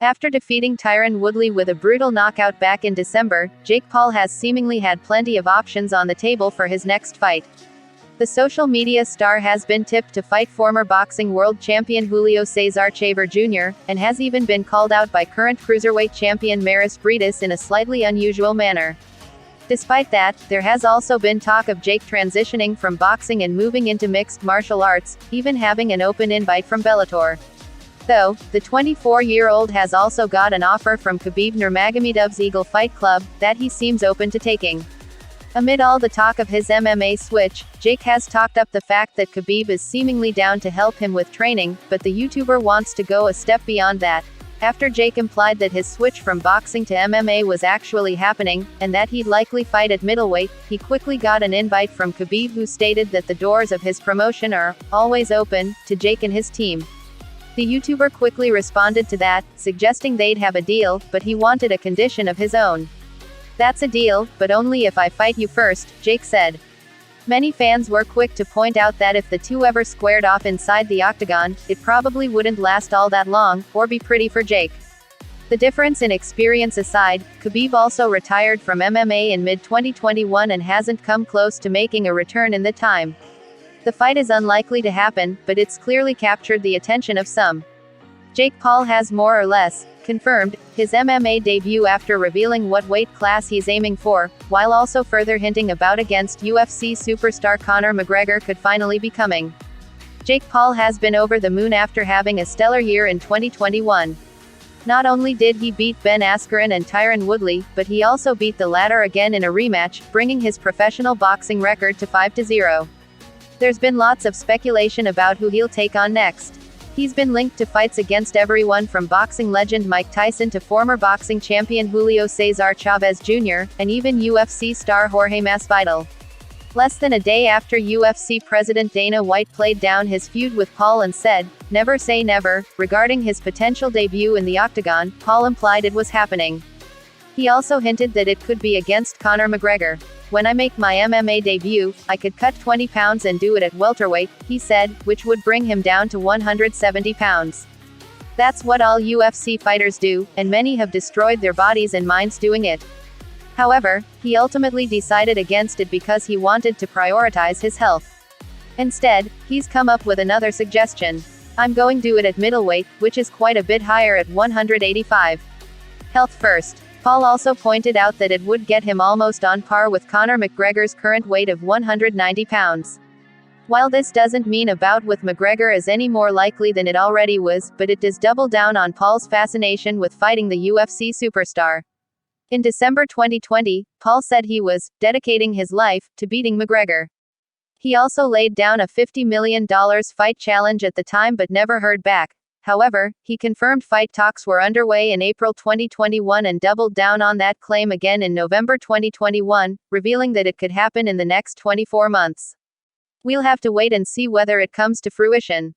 After defeating Tyron Woodley with a brutal knockout back in December, Jake Paul has seemingly had plenty of options on the table for his next fight. The social media star has been tipped to fight former boxing world champion Julio Cesar Chavez Jr., and has even been called out by current cruiserweight champion Maris Briedis in a slightly unusual manner. Despite that, there has also been talk of Jake transitioning from boxing and moving into mixed martial arts, even having an open invite from Bellator. Though, the 24-year-old has also got an offer from Khabib Nurmagomedov's Eagle Fight Club that he seems open to taking. Amid all the talk of his MMA switch, Jake has talked up the fact that Khabib is seemingly down to help him with training, but the YouTuber wants to go a step beyond that. After Jake implied that his switch from boxing to MMA was actually happening, and that he'd likely fight at middleweight, he quickly got an invite from Khabib, who stated that the doors of his promotion are always open to Jake and his team. The YouTuber quickly responded to that, suggesting they'd have a deal, but he wanted a condition of his own. "That's a deal, but only if I fight you first," Jake said. Many fans were quick to point out that if the two ever squared off inside the octagon, it probably wouldn't last all that long, or be pretty for Jake. The difference in experience aside, Khabib also retired from MMA in mid-2021 and hasn't come close to making a return in the time. The fight is unlikely to happen, but it's clearly captured the attention of some. Jake Paul has more or less confirmed his MMA debut after revealing what weight class he's aiming for, while also further hinting about against UFC superstar Conor McGregor could finally be coming. Jake Paul has been over the moon after having a stellar year in 2021. Not only did he beat Ben Askren and Tyron Woodley, but he also beat the latter again in a rematch, bringing his professional boxing record to 5-0. There's been lots of speculation about who he'll take on next. He's been linked to fights against everyone from boxing legend Mike Tyson to former boxing champion Julio Cesar Chavez Jr., and even UFC star Jorge Masvidal. Less than a day after UFC President Dana White played down his feud with Paul and said, "Never say never," regarding his potential debut in the octagon, Paul implied it was happening. He also hinted that it could be against Conor McGregor. "When I make my MMA debut, I could cut 20 pounds and do it at welterweight," he said, which would bring him down to 170 pounds. That's what all UFC fighters do, and many have destroyed their bodies and minds doing it. However, he ultimately decided against it because he wanted to prioritize his health. Instead, he's come up with another suggestion. "I'm going to do it at middleweight, which is quite a bit higher at 185. Health first." Paul also pointed out that it would get him almost on par with Conor McGregor's current weight of 190 pounds. While this doesn't mean a bout with McGregor is any more likely than it already was, but it does double down on Paul's fascination with fighting the UFC superstar. In December 2020, Paul said he was dedicating his life to beating McGregor. He also laid down a $50 million fight challenge at the time but never heard back. However, he confirmed fight talks were underway in April 2021 and doubled down on that claim again in November 2021, revealing that it could happen in the next 24 months. We'll have to wait and see whether it comes to fruition.